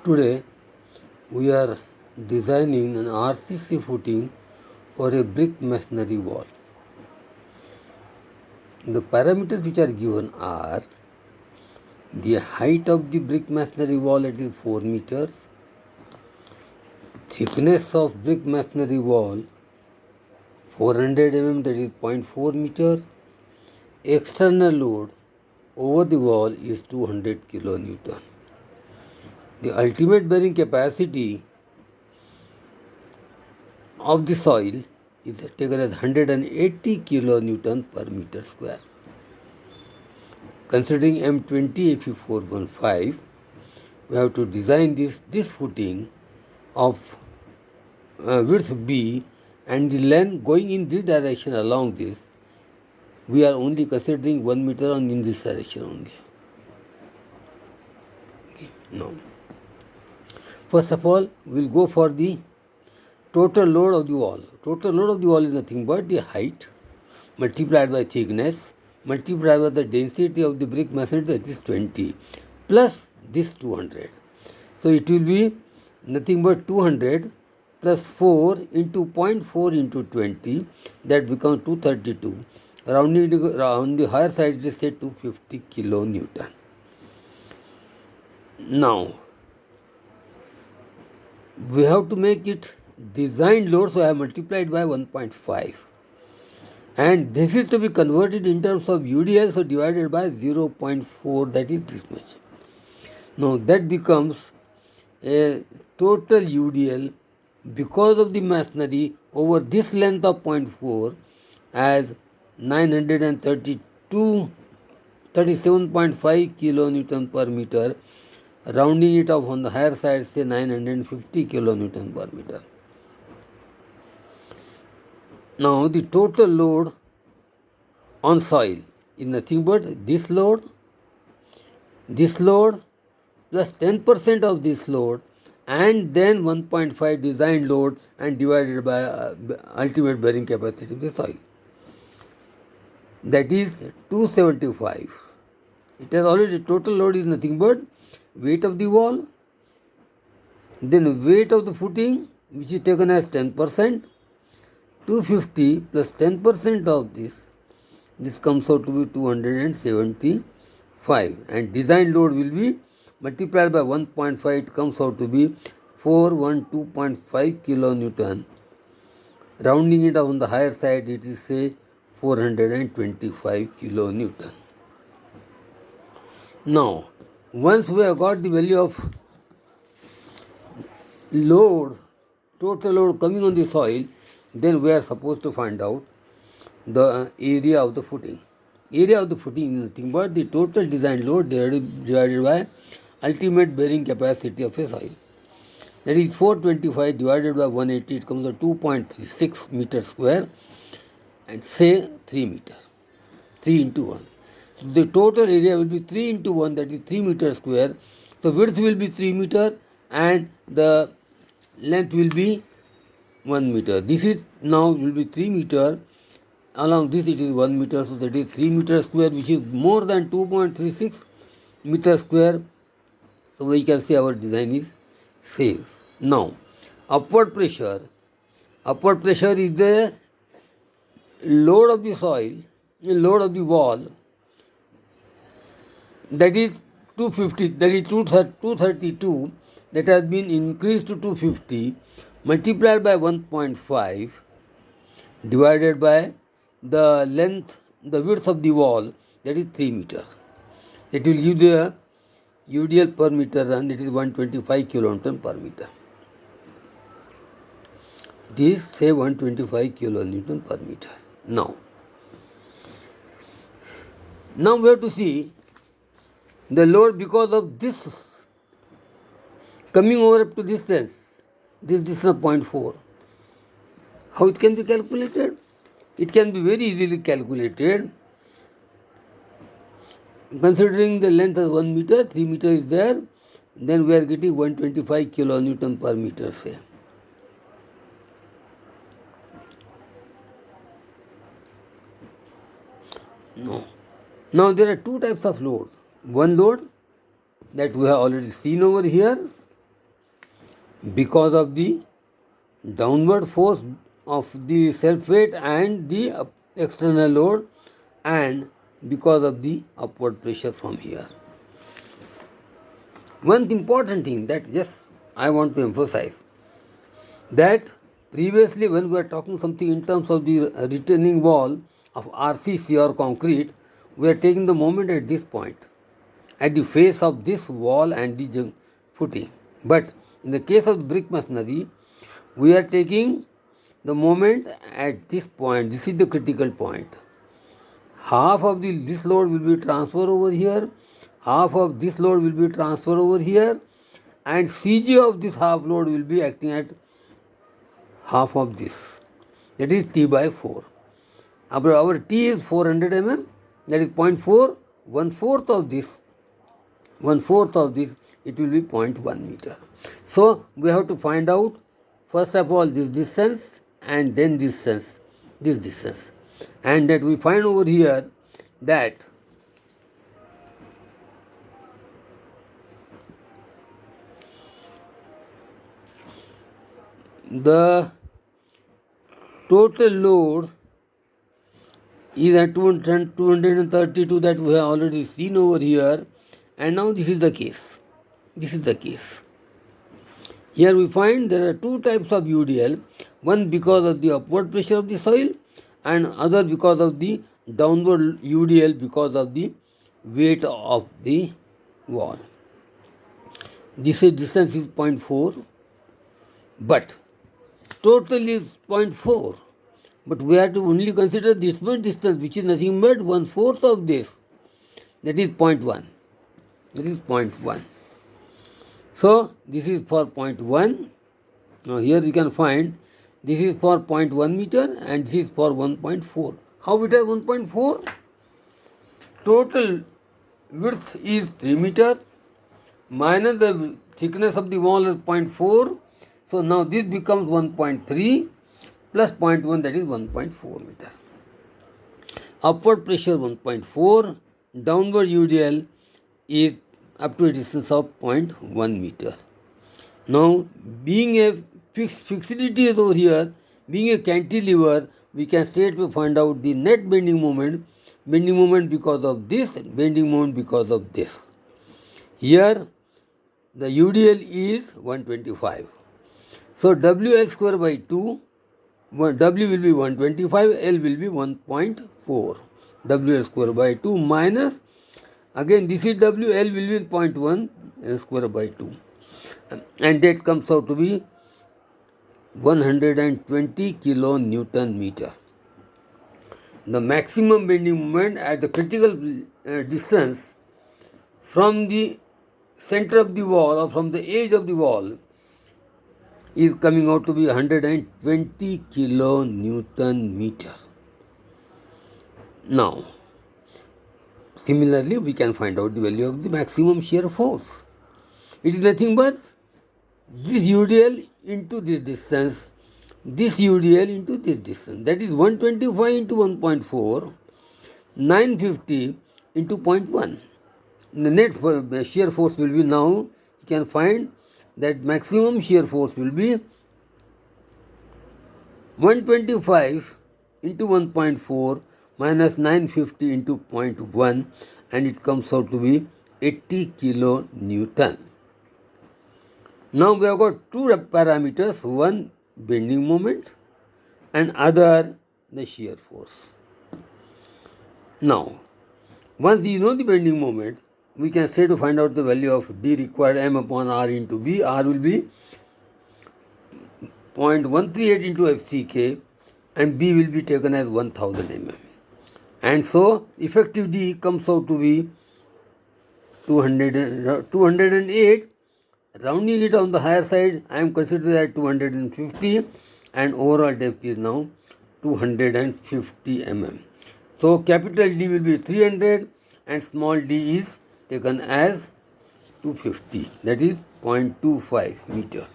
Today we are designing an RCC footing for a brick masonry wall. The parameters which are given are the height of the brick masonry wall, that is 4 meters, thickness of brick masonry wall 400 mm, that is 0.4 meter, external load over the wall is 200 kilonewton. The ultimate bearing capacity of the soil is taken as 180 kilonewton per meter square. Considering M20 Fe415, we have to design this footing of width B and the length going in this direction along this. We are only considering 1 meter in this direction only. Okay. Now, first of all, we will go for the total load of the wall. Total load of the wall is nothing but the height multiplied by thickness multiplied by the density of the brick masonry, that is 20, plus this 200. So it will be nothing but 200 plus 4 into 0.4 into 20, that becomes 232. Rounding on the higher side, it is say 250 kilonewton. Now, we have to make it design load, so I have multiplied by 1.5. And this is to be converted in terms of UDL, so divided by 0.4, that is this much. Now that becomes a total UDL because of the masonry over this length of 0.4 as 937.5 kilonewton per meter, rounding it off on the higher side, say 950 kilonewton per meter. Now the total load on soil is nothing but this load plus 10% of this load, and then 1.5 design load and divided by ultimate bearing capacity of the soil. That is 275. It has already, total load is nothing but weight of the wall, then weight of the footing, which is taken as 10%, 250 plus 10% of this comes out to be 275, and design load will be multiplied by 1.5, it comes out to be 412.5 kilonewton. Rounding it up on the higher side, it is say 425 kilonewton. Now, once we have got the value of load, total load coming on the soil, then we are supposed to find out the area of the footing. Area of the footing is nothing but the total design load divided by ultimate bearing capacity of a soil. That is 425 divided by 180, it comes to 2.6 meter square, and say 3 meter. 3 into 1. So the total area will be 3 into 1, that is 3 meter square. So width will be 3 meter and the length will be 1 meter. This is now will be 3 meter. Along this it is 1 meter, so that is 3 meter square, which is more than 2.36 meter square. So we can say our design is safe. Now, upward pressure is the load of the soil, load of the wall, that is 250, that is 232, that has been increased to 250, multiplied by 1.5 divided by the length, the width of the wall, that is 3 meter. It will give the UDL per meter run, it is 125 kilonewton per meter. This say 125 kilonewton per meter. Now we have to see the load because of this coming over up to this distance, this distance of 0.4. How it can be calculated? It can be very easily calculated. Considering the length as 1 meter, 3 meter is there, then we are getting 125 kilonewton per meter, say. No. Now there are two types of loads. One load that we have already seen over here, because of the downward force of the self weight and the external load, and because of the upward pressure from here. One important thing that I want to emphasize, that previously when we were talking something in terms of the retaining wall of RCC or concrete, we are taking the moment at this point, at the face of this wall and the footing. But in the case of the brick masonry, we are taking the moment at this point. This is the critical point. Half of this load will be transferred over here, half of this load will be transferred over here, and CG of this half load will be acting at half of this. That is T by 4. Our T is 400 mm, that is 0.4, one-fourth of this, it will be 0.1 meter. So we have to find out first of all this distance and then this distance. And that we find over here that the total load is at 232 that we have already seen over here, and now this is the case. Here we find there are two types of UDL, one because of the upward pressure of the soil and other because of the downward UDL because of the weight of the wall. This distance is 0.4, but total is 0.4. But we have to only consider this much distance, which is nothing but one-fourth of this. That is 0.1. So this is for 0.1. Now here you can find this is for 0.1 meter and this is for 1.4. How it has 1.4? Total width is 3 meter minus the thickness of the wall is 0.4. So now this becomes 1.3 plus 0.1, that is 1.4 meter. Upward pressure 1.4, downward UDL is up to a distance of 0.1 meter. Now, being a fixity is over here, being a cantilever, we can straightway find out the net bending moment because of this, bending moment because of this. Here, the UDL is 125. So, WL square by 2, W will be 125, L will be 1.4. WL square by 2 minus, again this is W, L will be 0.1, L square by 2. And that comes out to be 120 kilonewton meter. The maximum bending moment at the critical distance from the center of the wall or from the edge of the wall is coming out to be 120 kilonewton meter. Now, similarly, we can find out the value of the maximum shear force. It is nothing but this UDL into this distance, this UDL into this distance. That is 125 into 1.4, 950 into 0.1. The net shear force will be now, you can find that maximum shear force will be 125 into 1.4 minus 950 into 0.1, and it comes out to be 80 kilonewton. Now we have got two parameters, one bending moment and other the shear force. Now, once you know the bending moment, we can say to find out the value of D required M upon R into B. R will be 0.138 into FCK and B will be taken as 1000 mm. And so effective D comes out to be 208. Rounding it on the higher side, I am considering at 250, and overall depth is now 250 mm. So capital D will be 300 and small d is taken as 250, that is 0.25 meters.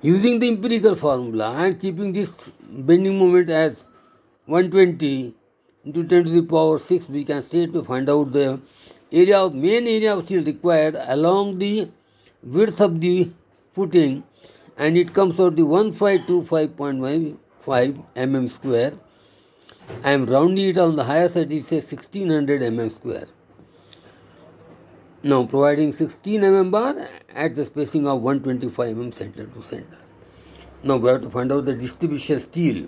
Using the empirical formula and keeping this bending moment as 120 into 10 to the power 6, we can straightly find out the main area of steel required along the width of the footing, and it comes out to 1525.5 mm square. I am rounding it on the higher side, it says 1600 mm square. Now providing 16 mm bar at the spacing of 125 mm center to center. Now we have to find out the distribution steel.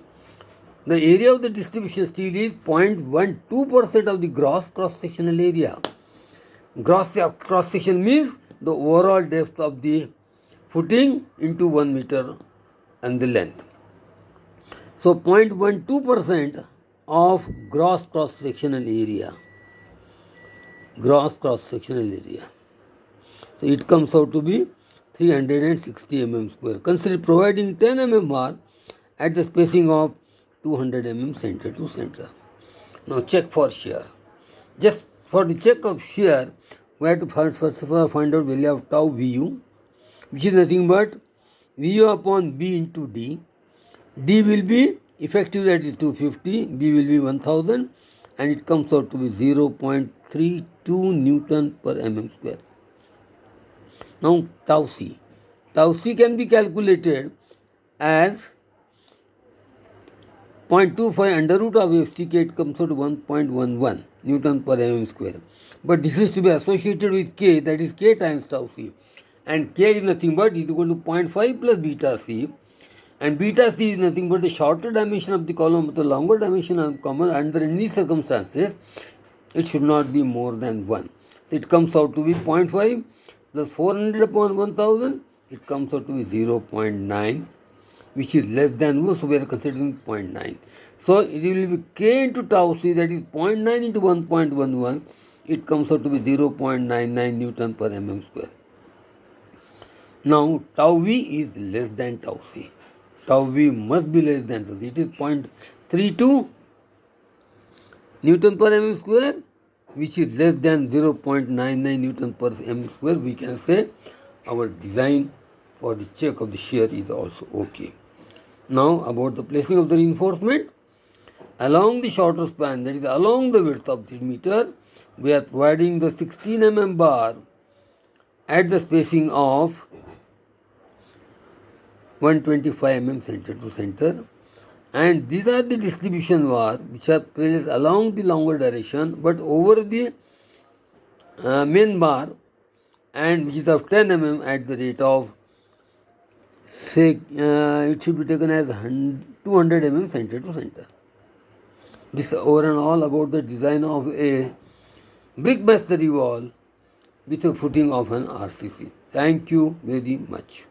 The area of the distribution steel is 0.12% of the gross cross-sectional area. Gross cross-section means the overall depth of the footing into 1 meter and the length. So 0.12% of gross cross-sectional area. Gross cross-sectional area. So it comes out to be 360 mm square. Consider providing 10 mm bar at the spacing of 200 mm center to center. Now check for shear. Just for the check of shear, we have to first of all find out value of tau Vu, which is nothing but Vu upon B into D. D will be effective, that is 250, B will be 1000, and it comes out to be 0.32 Newton per mm square. Now tau C. Tau C can be calculated as 0.25 under root of FCK, it comes out to 1.11 Newton per mm square. But this is to be associated with K, that is K times tau C. And K is nothing but is equal to 0.5 plus beta C. And beta C is nothing but the shorter dimension of the column, but the longer dimension of common. Under any circumstances, it should not be more than 1. So it comes out to be 0.5 plus 400 upon 1000, it comes out to be 0.9. which is less than 1, so we are considering 0.9. So it will be K into tau C, that is 0.9 into 1.11, it comes out to be 0.99 Newton per mm square. Now tau V is less than tau C. Tau V must be less than tau C. It is 0.32 Newton per mm square, which is less than 0.99 Newton per mm square. We can say our design for the check of the shear is also okay. Now about the placing of the reinforcement. Along the shorter span, that is along the width of the meter, we are providing the 16 mm bar at the spacing of 125 mm center to center, and these are the distribution bar which are placed along the longer direction but over the main bar, and which is of 10 mm at the rate of, say, it should be taken as 200 mm center to center. This over and all about the design of a brick masonry wall with a footing of an RCC. Thank you very much.